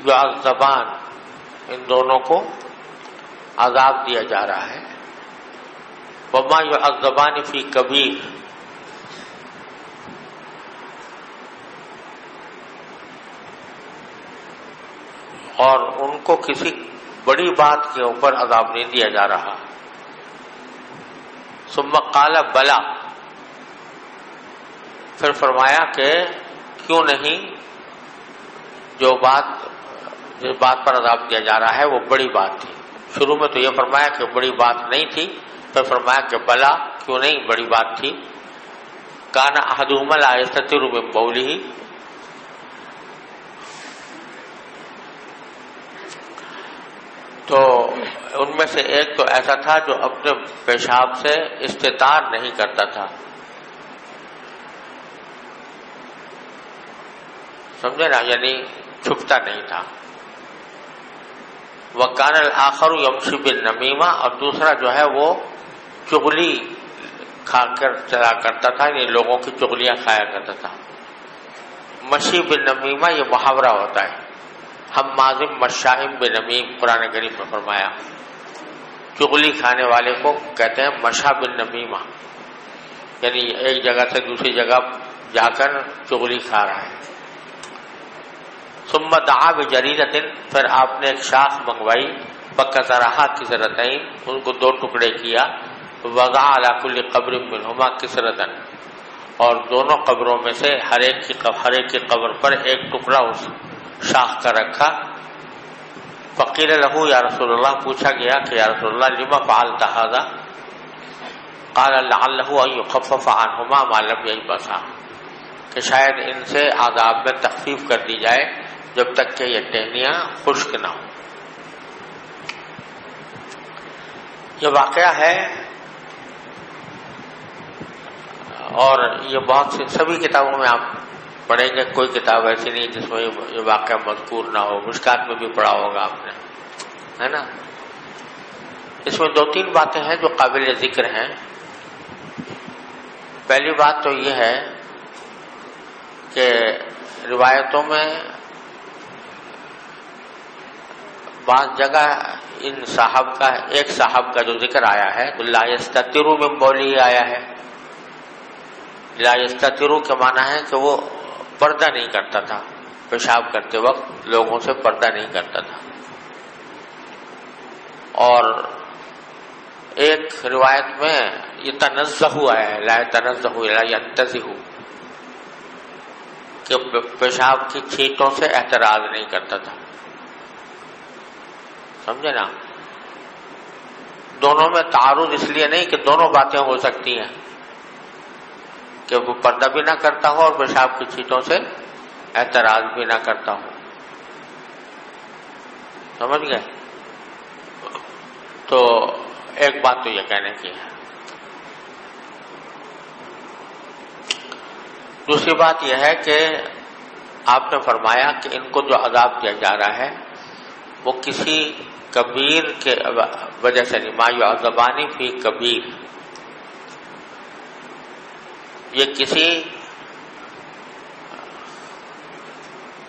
S2: یعذبان، ان دونوں کو عذاب دیا جا رہا ہے. وما یعذبان فی کبیر، اور ان کو کسی بڑی بات کے اوپر عذاب نہیں دیا جا رہا. ثم قال بلا، پھر فرمایا کہ کیوں نہیں، جس بات پر عذاب دیا جا رہا ہے وہ بڑی بات تھی. شروع میں تو یہ فرمایا کہ بڑی بات نہیں تھی، پھر فرمایا کہ بلا، کیوں نہیں بڑی بات تھی. کان احدہما لا یستتر من بولہ، تو ان میں سے ایک تو ایسا تھا جو اپنے پیشاب سے استتار نہیں کرتا تھا. سمجھے نا، یعنی چھپتا نہیں تھا. وَكَانَ الْآخَرُ يَمْشِي بِالنَّمِيمَةِ، اور دوسرا جو ہے وہ چغلی کھا کر چلا کرتا تھا، یعنی لوگوں کی چغلیاں کھایا کرتا تھا. مشی بالنمیمہ یہ محاورہ ہوتا ہے. ہم مازم مشائم بنمیم، قرآن کریم میں فرمایا. چغلی کھانے والے کو کہتے ہیں مشا بالنمیمہ، یعنی ایک جگہ سے دوسری جگہ جا کر چغلی کھا رہا ہے. ثم دعا بجریدۃ، پھر آپ نے ایک شاخ منگوائی. فکسرھا کسرتین، ان کو دو ٹکڑے کیا. وضع علی کل قبر منہما کسرۃ، اور دونوں قبروں میں سے ہر ایک کی قبر پر ایک ٹکڑا اس شاخ کا رکھا. فقیل لہ یا رسول اللہ، پوچھا گیا کہ یا رسول اللہ لما فعلت ھذا؟ قال لعلہ ان یخفف عنہما ما لم ییبسا، کہ شاید ان سے عذاب میں تخفیف کر دی جائے جب تک کہ یہ ٹہنیاں خشک نہ ہوں. یہ واقعہ ہے اور یہ بہت سی سبھی کتابوں میں آپ پڑھیں گے. کوئی کتاب ایسی نہیں جس میں یہ واقعہ مذکور نہ ہو. مشکات میں بھی پڑھا ہوگا آپ نے، ہے نا. اس میں دو تین باتیں ہیں جو قابل ذکر ہیں. پہلی بات تو یہ ہے کہ روایتوں میں بعض جگہ ان صاحب کا، ایک صاحب کا جو ذکر آیا ہے لا یستتر من بولی آیا ہے. لا یستتر کے معنی ہے کہ وہ پردہ نہیں کرتا تھا، پیشاب کرتے وقت لوگوں سے پردہ نہیں کرتا تھا. اور ایک روایت میں یہ تنزہ آیا ہے، لا تنزہ لا ینتزہ، کہ پیشاب کی چھینٹوں سے احتراز نہیں کرتا تھا. سمجھے نا. دونوں میں تعارض اس لیے نہیں کہ دونوں باتیں ہو سکتی ہیں، کہ وہ پردہ بھی نہ کرتا ہو اور پیشاب کی چھینٹوں سے اعتراض بھی نہ کرتا ہو. سمجھ گئے؟ تو ایک بات تو یہ کہنے کی ہے. دوسری بات یہ ہے کہ آپ نے فرمایا کہ ان کو جو عذاب دیا جا رہا ہے وہ کسی کبیر کے وجہ سے نہیں. ما یعذبان فی کبیر، یہ کسی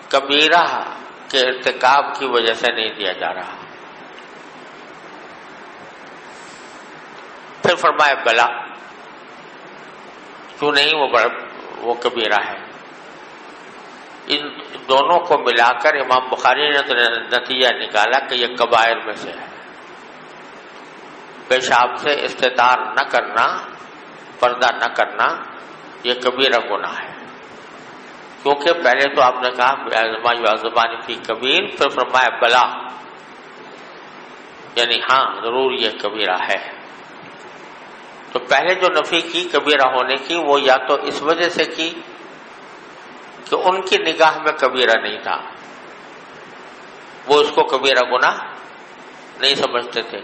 S2: کبیرہ کے ارتکاب کی وجہ سے نہیں دیا جا رہا. پھر فرمایا بلا، کیوں نہیں، وہ کبیرہ ہے. ان دونوں کو ملا کر امام بخاری نے نتیجہ نکالا کہ یہ کبائر میں سے ہے. پیشاب سے استتار نہ کرنا، پردہ نہ کرنا، یہ کبیرہ گناہ ہے. کیونکہ پہلے تو آپ نے کہا ما یعذبان فی کبیر، پھر فرمایا بلا، یعنی ہاں ضرور یہ کبیرہ ہے. تو پہلے جو نفی کی کبیرہ ہونے کی، وہ یا تو اس وجہ سے کی کہ ان کی نگاہ میں کبیرہ نہیں تھا، وہ اس کو کبیرہ گناہ نہیں سمجھتے تھے،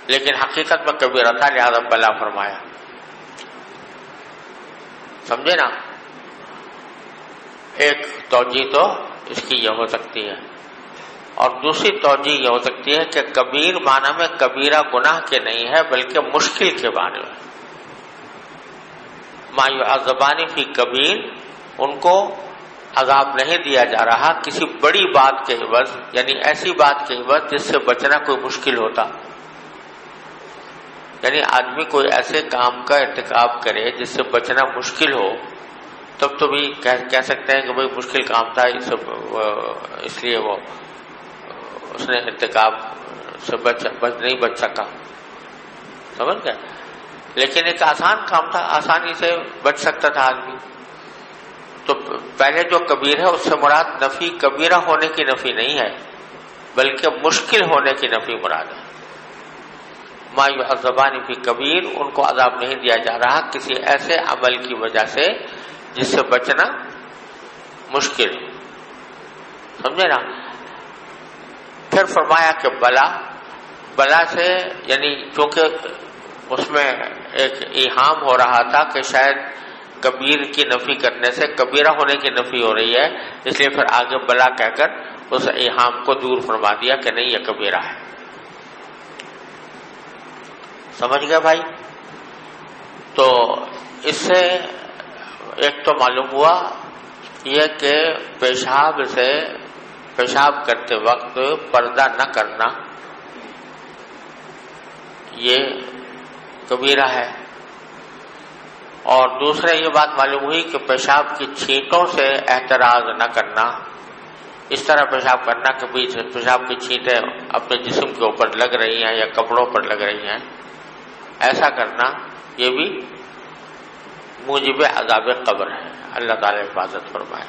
S2: لیکن حقیقت میں کبیرہ تھا، لہذا بلا فرمایا. سمجھے نا؟ ایک توجہ تو اس کی یہ ہو سکتی ہے، اور دوسری توجہ یہ ہو سکتی ہے کہ کبیر معنی میں کبیرہ گناہ کے نہیں ہے بلکہ مشکل کے معنی میں. ما یعذبان فی کبیر، ان کو عذاب نہیں دیا جا رہا کسی بڑی بات کے عوض، یعنی ایسی بات کے عوض جس سے بچنا کوئی مشکل ہوتا. یعنی آدمی کوئی ایسے کام کا ارتکاب کرے جس سے بچنا مشکل ہو، تب تو بھی کہہ سکتے ہیں کہ بھئی مشکل کام تھا، اس لیے وہ اس نے ارتکاب سے نہیں بچ سکا. سمجھ گئے؟ لیکن ایک آسان کام تھا، آسانی سے بچ سکتا تھا آدمی. تو پہلے جو کبیر ہے اس سے مراد نفی کبیرہ ہونے کی نفی نہیں ہے بلکہ مشکل ہونے کی نفی مراد ہے. ما یعذبان فی کبیر، ان کو عذاب نہیں دیا جا رہا کسی ایسے عمل کی وجہ سے جس سے بچنا مشکل. سمجھے نا؟ پھر فرمایا کہ بلا سے، یعنی چونکہ اس میں ایک ایہام ہو رہا تھا کہ شاید کبیر کی نفی کرنے سے کبیرہ ہونے کی نفی ہو رہی ہے، اس لیے پھر آگے بلا کہہ کر اس ایہام کو دور فرما دیا کہ نہیں یہ کبیرہ ہے. سمجھ گئے بھائی؟ تو اس سے ایک تو معلوم ہوا یہ کہ پیشاب کرتے وقت پردہ نہ کرنا یہ کبیرہ ہے. اور دوسرے یہ بات معلوم ہوئی کہ پیشاب کی چھینٹوں سے احتراز نہ کرنا، اس طرح پیشاب کرنا کہ پیشاب کی چھینٹیں اپنے جسم کے اوپر لگ رہی ہیں یا کپڑوں پر لگ رہی ہیں، ایسا کرنا یہ بھی موجب عذاب قبر ہے. اللہ تعالیٰ حفاظت فرمائے،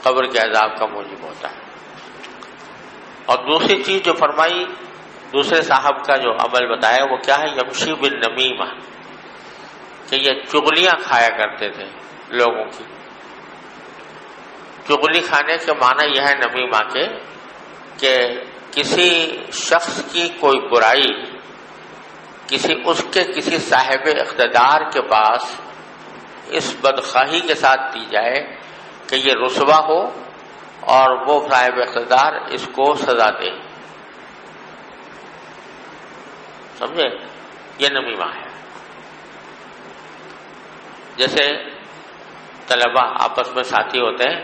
S2: قبر کے عذاب کا موجب ہوتا ہے. اور دوسری چیز جو فرمائی، دوسرے صاحب کا جو عمل بتایا وہ کیا ہے؟ یمشی بالنمیمہ، کہ یہ چغلیاں کھایا کرتے تھے لوگوں کی. چغلی کھانے کے معنی یہ ہے نمیمہ کے کہ کسی شخص کی کوئی برائی کسی صاحب اقتدار کے پاس اس بدخواہی کے ساتھ دی جائے کہ یہ رسوا ہو اور وہ صاحب اقتدار اس کو سزا دے. سمجھے؟ یہ نمیمہ ہے. جیسے طلبہ آپس میں ساتھی ہوتے ہیں،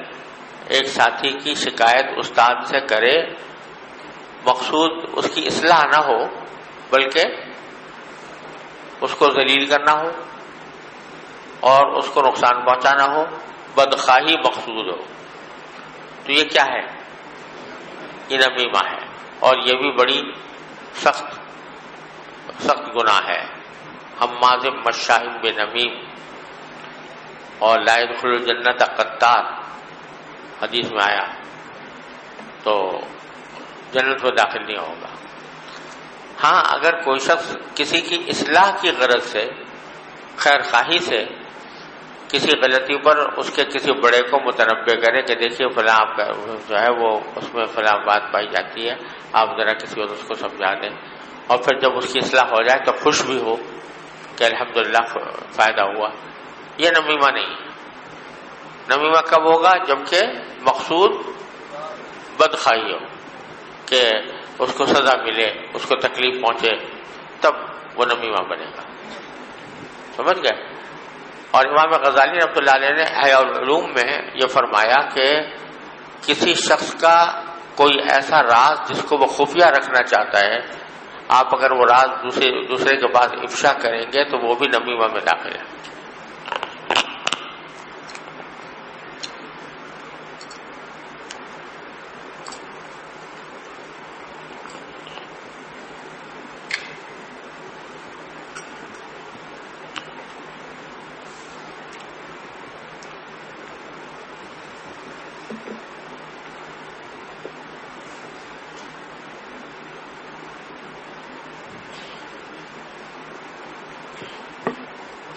S2: ایک ساتھی کی شکایت استاد سے کرے، مقصود اس کی اصلاح نہ ہو بلکہ اس کو ذلیل کرنا ہو اور اس کو نقصان پہنچانا ہو، بدخواہی مقصود ہو، تو یہ کیا ہے؟ یہ نمیمہ ہے. اور یہ بھی بڑی سخت گناہ ہے. حماز مشاء بنمیم اور لا يدخل الجنت قطار حدیث میں آیا، تو جنت میں داخل نہیں ہوگا. ہاں اگر کوئی شخص کسی کی اصلاح کی غرض سے، خیر خواہی سے کسی غلطی پر اس کے کسی بڑے کو متنبہ کرے کہ دیکھیے فلاں آپ کا جو ہے وہ اس میں فلاں بات پائی جاتی ہے، آپ ذرا کسی اور اس کو سمجھا دیں، اور پھر جب اس کی اصلاح ہو جائے تو خوش بھی ہو کہ الحمدللہ فائدہ ہوا، یہ نمیمہ نہیں ہے. نمیمہ کب ہوگا؟ جبکہ مقصود بدخواہی ہو کہ اس کو سزا ملے، اس کو تکلیف پہنچے، تب وہ نمیمہ بنے گا. سمجھ گئے؟ اور امام غزالی رحمۃ اللہ علیہ نے احیاء العلوم میں یہ فرمایا کہ کسی شخص کا کوئی ایسا راز جس کو وہ خفیہ رکھنا چاہتا ہے، آپ اگر وہ راز دوسرے کے پاس افشا کریں گے تو وہ بھی نمیمہ میں داخل ہے.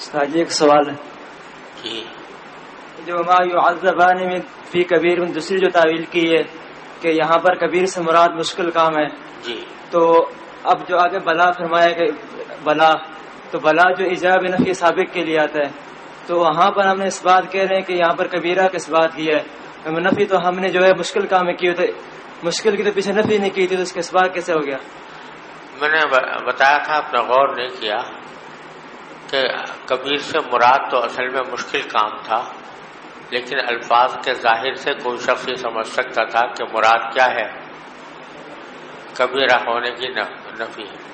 S9: استاد جی ایک سوال ہے
S2: جی
S9: جو ما يعذبان میں فی کبیر میں دوسری جو تعویل کی ہے کہ یہاں پر کبیر سے مراد مشکل کام ہے،
S2: جی
S9: تو اب جو آگے بلا فرمایا کہ بلا، تو بلا جو ایجاب نفی سابق کے لیے آتا ہے، تو وہاں پر ہم نے اس بات کہہ رہے ہیں کہ یہاں پر کبیرہ کس بات کی ہے؟ نفی تو ہم نے جو ہے مشکل کام کی ہوتے، مشکل کی تو پیچھے نفی نہیں کی تھی، تو اس کا اس بات کیسے ہو گیا؟
S2: میں نے بتایا تھا، آپ نے غور نہیں کیا کہ کبیر سے مراد تو اصل میں مشکل کام تھا، لیکن الفاظ کے ظاہر سے کوئی شخص یہ سمجھ سکتا تھا کہ مراد کیا ہے، کبیرہ ہونے کی نفی ہے۔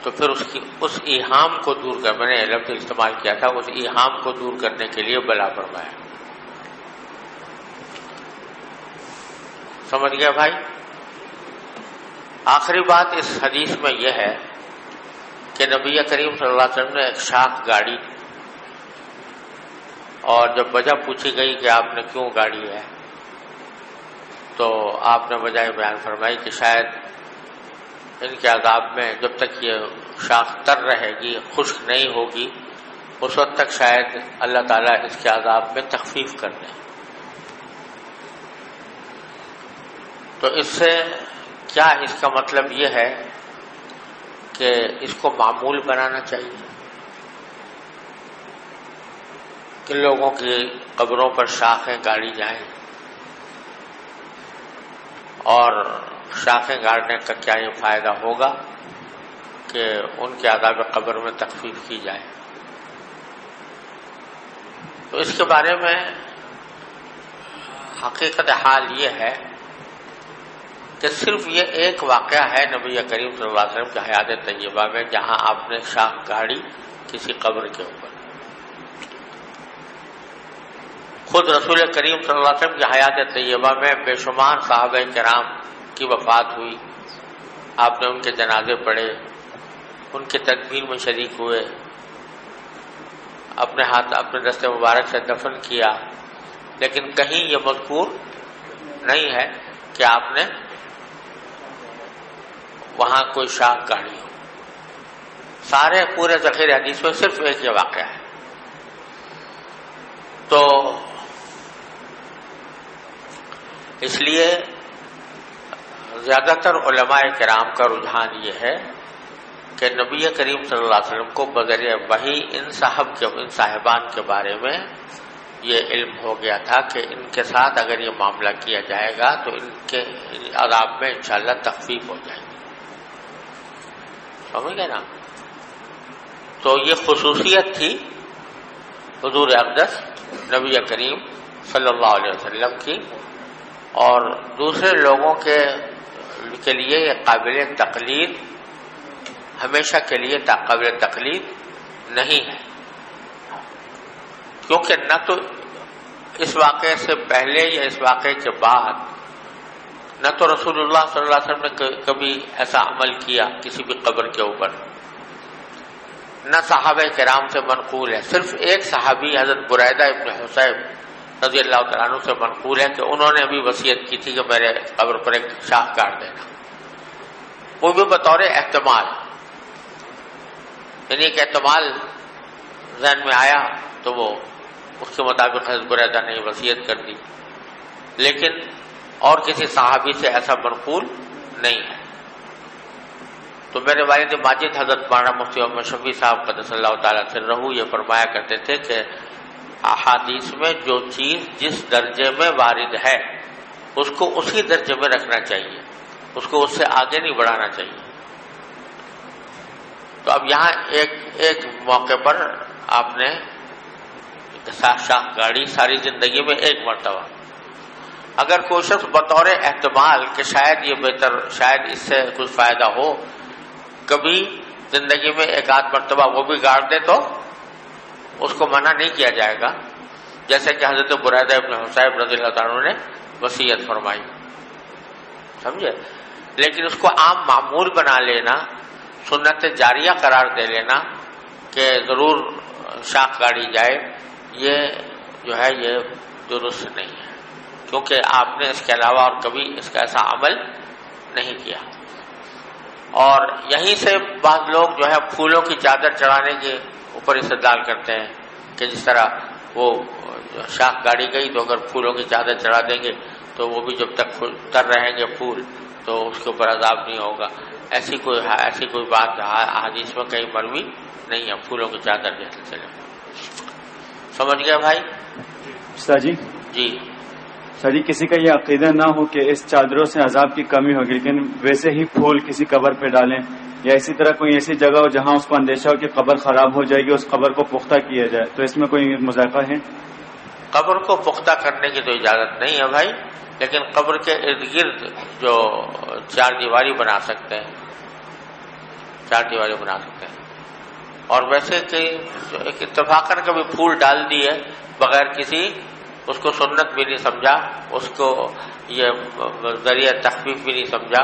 S2: تو پھر اس ایہام کو دور کر، میں نے لفظ استعمال کیا تھا، اس ایہام کو دور کرنے کے لیے بلا فرمایا۔ سمجھ گیا بھائی؟ آخری بات اس حدیث میں یہ ہے کہ نبی کریم صلی اللہ علیہ وسلم نے ایک شاخ گاڑی، اور جب وجہ پوچھی گئی کہ آپ نے کیوں گاڑی ہے، تو آپ نے وجہ بیان فرمائی کہ شاید ان کے عذاب میں جب تک یہ شاخ تر رہے گی، خشک نہیں ہوگی، اس وقت تک شاید اللہ تعالیٰ اس کے عذاب میں تخفیف کر دیں۔ تو اس سے کیا اس کا مطلب یہ ہے کہ اس کو معمول بنانا چاہیے کہ لوگوں کی قبروں پر شاخیں گاڑی جائیں، اور شاخیں گاڑنے کا کیا یہ فائدہ ہوگا کہ ان کے عذاب قبر میں تخفیف کی جائے؟ تو اس کے بارے میں حقیقت حال یہ ہے کہ صرف یہ ایک واقعہ ہے نبی کریم صلی اللہ علیہ وسلم کی حیات طیبہ میں جہاں آپ نے شاخ گاڑی کسی قبر کے اوپر۔ خود رسول کریم صلی اللہ علیہ وسلم کی حیات طیبہ میں بے شمار صحابہ کرام کی وفات ہوئی، آپ نے ان کے جنازے پڑھے، ان کے تدفین میں شریک ہوئے، اپنے ہاتھ اپنے دست مبارک سے دفن کیا، لیکن کہیں یہ مذکور نہیں ہے کہ آپ نے وہاں کوئی شاخ گاڑی ہو۔ سارے پورے ذخیرہ حدیث میں صرف ایک یہ واقعہ ہے۔ تو اس لیے زیادہ تر علماء کرام کا رجحان یہ ہے کہ نبی کریم صلی اللہ علیہ وسلم کو بذریعہ وحی ان صاحبان کے بارے میں یہ علم ہو گیا تھا کہ ان کے ساتھ اگر یہ معاملہ کیا جائے گا تو ان کے عذاب میں انشاءاللہ تخفیف ہو جائے گی۔ سمجھ گئے نا؟ تو یہ خصوصیت تھی حضور اقدس نبی کریم صلی اللہ علیہ وسلم کی، اور دوسرے لوگوں کے لیے یہ قابل تقلید، ہمیشہ کے لیے قابل تقلید نہیں ہے، کیونکہ نہ تو اس واقعے سے پہلے یا اس واقعے کے بعد نہ تو رسول اللہ صلی اللہ علیہ وسلم نے کبھی ایسا عمل کیا کسی بھی قبر کے اوپر، نہ صحابہ کرام سے منقول ہے۔ صرف ایک صحابی حضرت بریدہ ابن حصیب رضی اللہ تعالیٰ عنہ سے منقول ہے کہ انہوں نے بھی وصیت کی تھی کہ میرے قبر پر ایک شاخ کاٹ دینا، وہ بھی بطور احتمال، یعنی ایک احتمال ذہن میں آیا تو وہ اس کے مطابق حضرت بریدہ نے وصیت کر دی، لیکن اور کسی صحابی سے ایسا منقول نہیں ہے۔ تو میرے والد ماجد حضرت مولانا مفتی محمد شفیع صاحب قدس اللہ تعالیٰ سرہ یہ فرمایا کرتے تھے کہ احادیث میں جو چیز جس درجے میں وارد ہے اس کو اسی درجے میں رکھنا چاہیے، اس کو اس سے آگے نہیں بڑھانا چاہیے۔ تو اب یہاں ایک موقع پر آپ نے شاخ گاڑی ساری زندگی میں ایک مرتبہ، اگر کوئی شخص بطور احتمال کہ شاید یہ بہتر، شاید اس سے کچھ فائدہ ہو، کبھی زندگی میں ایک آدھ مرتبہ وہ بھی گاڑ دے تو اس کو منع نہیں کیا جائے گا، جیسے کہ حضرت بریدہ ابن حصیب رضی اللہ تعالیٰ عنہ نے وصیت فرمائی، سمجھے؟ لیکن اس کو عام معمول بنا لینا، سنت جاریہ قرار دے لینا کہ ضرور شاخ گاڑی جائے، یہ جو ہے یہ درست نہیں ہے، کیونکہ آپ نے اس کے علاوہ اور کبھی اس کا ایسا عمل نہیں کیا۔ اور یہیں سے بعض لوگ جو ہے پھولوں کی چادر چڑھانے کے اوپر استدلال کرتے ہیں کہ جس طرح وہ شاخ گاڑی گئی تو اگر پھولوں کی چادر چڑھا دیں گے تو وہ بھی جب تک تر رہیں گے پھول تو اس کے اوپر عذاب نہیں ہوگا. ایسی کوئی بات حدیث میں کہیں مروی نہیں ہے. پھولوں کی چادر جیسے چلے. سمجھ گیا بھائی؟
S10: سر جی
S2: جی
S10: سر جی، کسی کا یہ عقیدہ نہ ہو کہ اس چادروں سے عذاب کی کمی ہوگی، لیکن ویسے ہی پھول کسی قبر پہ ڈالیں، یا اسی طرح کوئی ایسی جگہ ہو جہاں اس کو اندیشہ ہو کہ قبر خراب ہو جائے گی، اس قبر کو پختہ کیا جائے، تو اس میں کوئی مذائقہ ہے؟
S2: قبر کو پختہ کرنے کی تو اجازت نہیں ہے بھائی، لیکن قبر کے ارد گرد جو چار دیواری بنا سکتے ہیں، اور ویسے کہ ایک اتفاقاً کبھی پھول ڈال دیے بغیر کسی، اس کو سنت بھی نہیں سمجھا، اس کو یہ ذریعہ تخفیف بھی نہیں سمجھا،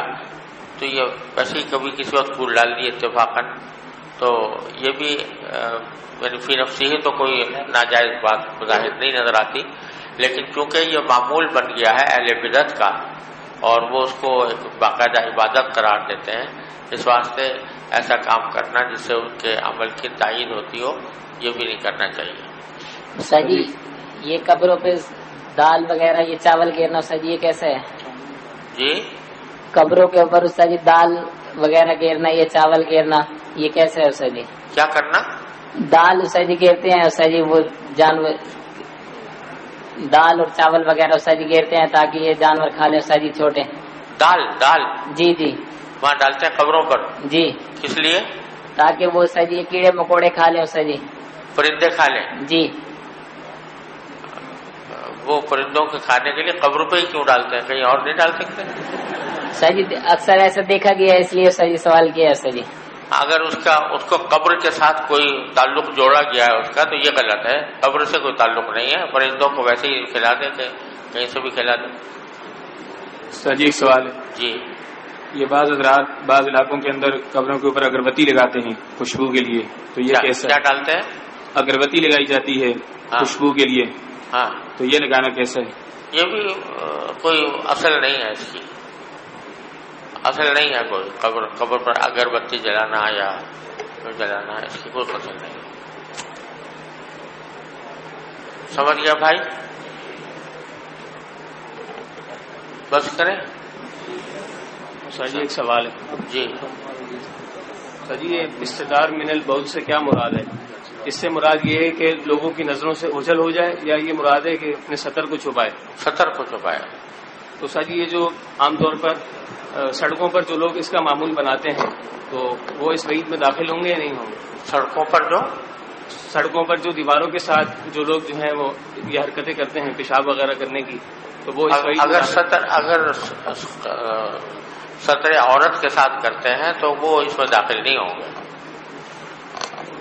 S2: تو یہ ویسے ہی کبھی کسی وقت پھول ڈال دیے اتفاقاً، تو یہ بھی فی نفسی ہی تو کوئی ناجائز بات ظاہر نہیں نظر آتی، لیکن چونکہ یہ معمول بن گیا ہے اہل بدعت کا اور وہ اس کو ایک باقاعدہ عبادت قرار دیتے ہیں، اس واسطے ایسا کام کرنا جس سے ان کے عمل کی تائید ہوتی ہو یہ بھی نہیں کرنا چاہیے.
S11: سر جی یہ قبروں پہ دال وغیرہ یہ چاول گرنا سر جی یہ کیسا ہے؟
S2: جی
S11: قبروں کے اوپر سر جی دال وغیرہ گرنا، یہ چاول گرنا، یہ کیسے ہے سر جی؟
S2: کیا کرنا؟
S11: دال سر جی گرتے ہیں سر جی، وہ جانور دال اور چاول وغیرہ سر جی گرتے ہیں تاکہ یہ جانور کھا لیں سر جی چھوٹے.
S2: دال
S11: جی جی
S2: وہاں ڈالتے ہیں قبروں پر؟
S11: جی.
S2: کس لیے؟
S11: تاکہ وہ سر جی کیڑے مکوڑے کھا لیں سر جی.
S2: پرندے کھا لیں؟
S11: جی.
S2: وہ پرندوں کے کھانے کے لیے قبر پہ ہی کیوں ڈالتے ہیں، کہیں اور نہیں ڈال سکتے؟
S11: سر جی اکثر ایسا دیکھا گیا ہے، اس لیے سر جی سوال کیا ہے سر جی.
S2: اگر اس کو قبر کے ساتھ کوئی تعلق جوڑا گیا ہے اس کا تو یہ غلط ہے. قبر سے کوئی تعلق نہیں ہے، پرندوں کو ویسے ہی کھلا دیں کہ کہیں سے بھی کھلا دیں.
S3: سر جی ایک سوال ہے.
S2: جی
S3: یہ بعض علاقوں کے اندر قبروں کے اوپر اگربتی لگاتے ہیں خوشبو کے لیے، تو یہ کیسا؟
S2: کیا ڈالتے ہیں؟
S3: اگربتی لگائی جاتی ہے خوشبو کے لیے،
S2: ہاں
S3: تو یہ لگانا کیسا ہے؟
S2: یہ بھی کوئی اصل نہیں ہے، اس کی اصل نہیں ہے کوئی. قبر پر اگربتی جلانا یا جلانا اس کی کوئی اصل نہیں ہے. سمجھ گیا بھائی؟ بس کریں.
S3: سر جی ایک سوال ہے.
S2: جی
S3: سر جی یہ استدار من البعد سے کیا مراد ہے؟ اس سے مراد یہ ہے کہ لوگوں کی نظروں سے اوجھل ہو جائے، یا یہ مراد ہے کہ اپنے سطر کو چھپائے؟
S2: سطر کو چھپائے.
S3: تو سر جی یہ جو عام طور پر سڑکوں پر جو لوگ اس کا معمول بناتے ہیں تو وہ اس وعید میں داخل ہوں گے یا نہیں ہوں گے؟ سڑکوں پر جو دیواروں کے ساتھ جو لوگ جو ہیں وہ یہ حرکتیں کرتے ہیں پیشاب وغیرہ کرنے کی، تو وہ اس وعید
S2: اگر سطر عورت کے ساتھ کرتے ہیں تو وہ اس میں داخل نہیں ہوں گے.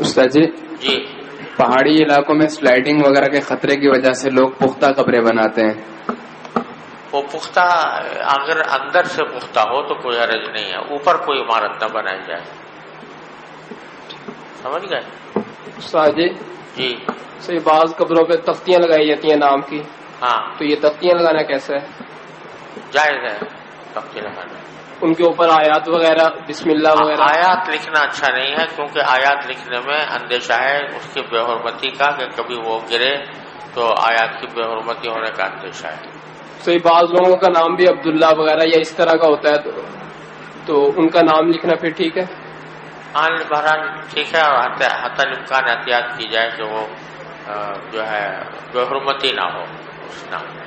S7: استاد
S2: جی
S7: پہاڑی علاقوں میں سلائڈنگ وغیرہ کے خطرے کی وجہ سے لوگ پختہ قبریں بناتے ہیں.
S2: وہ پختہ اگر اندر سے پختہ ہو تو کوئی حرج نہیں ہے، اوپر کوئی عمارت نہ بنائی جائے. سمجھ گئے؟
S8: استاد
S2: جی
S8: صحیح. بعض قبروں پہ تختیاں لگائی جاتی ہیں نام کی،
S2: ہاں
S8: تو یہ تختیاں لگانا کیسا ہے؟
S2: جائز ہے تختی لگانا.
S8: ان کے اوپر آیات وغیرہ بسم اللہ وغیرہ؟
S2: آیات لکھنا اچھا نہیں ہے، کیونکہ آیات لکھنے میں اندیشہ ہے اس کی بے حرمتی کا، کہ کبھی وہ گرے تو آیات کی بے حرمتی ہونے کا اندیشہ ہے.
S8: صحیح. بعض لوگوں کا نام بھی عبداللہ وغیرہ یا اس طرح کا ہوتا ہے، تو ان کا نام لکھنا پھر ٹھیک ہے؟
S2: ہاں بہرحال ٹھیک ہے، اور حتی الامکان احتیاط کی جائے کہ وہ جو ہے بے حرمتی نہ ہو اس نام میں.